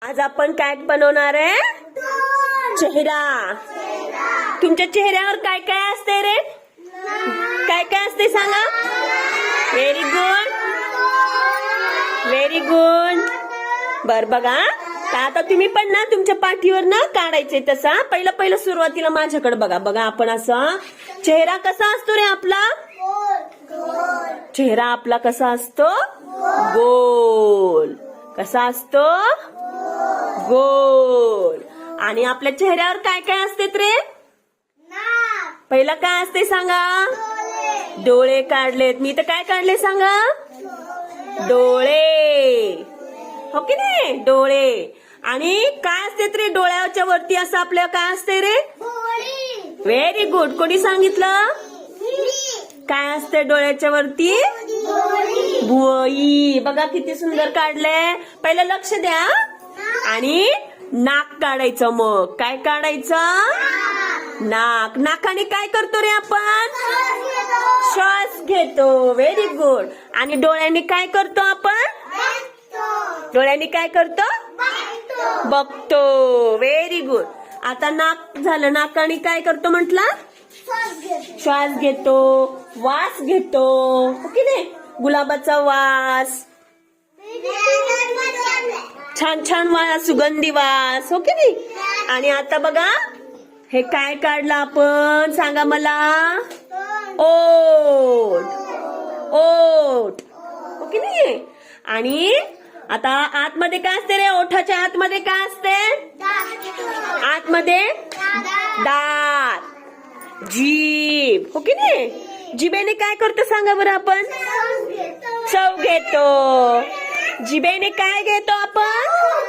आज आपण काय बनवणार आहे? चेहरा. तुमच्या चेहऱ्यावर काय काय असते रे? काय काय असते सांगा? Very good, very good. बर बघा, आता तुम्ही पण ना तुमच्या पाठीवर ना काढायचे तसा. पहिलं सुरुवातीला माझ्याकडे बघा. बघा आपण असं चेहरा कसा असतो रे आपला? चेहरा आपला कसा असतो? गोल. कसा असतो? गोल. आणि आपल्या चेहऱ्यावर काय काय असते रे? पहिला काय असते सांगा? डोळे काढलेत. मी तर काय काढले सांगा? डोळे. हो की नाही? डोळे. आणि काय असते रे डोळ्याच्या वरती? असं आपल्या काय असते रे? Very good. कोणी सांगितलं? काय असते डोळ्याच्या वरती? भुवई. बघा किती सुंदर काढले. पहिलं लक्ष द्या. आणि नाक काढायचं. मग काय काढायचं? नाक. नाकाने काय करतो रे आपण? श्वास घेतो. Very good. आणि डोळ्याने काय करतो आपण? डोळ्याने काय करतो? बघतो. Very good. आता नाक झालं. नाकाने काय करतो म्हटलं? श्वास घेतो. वास घेतो. ओके नाही? गुलाबाचा वास. छान छान वास, सुगंधी वास. हो की नाही? आणि आता बघा हे काय काढलं आपण? सांगा मला. ओठ. ओठ. हो की नाही? आणि आता आतमध्ये काय असते रे? ओठाच्या आतमध्ये काय असते? आतमध्ये दात. जीभ. हो की नाही? जिभेने काय करतो सांगा बरं आपण? चव घेतो. जिभेने काय घेतो आपण?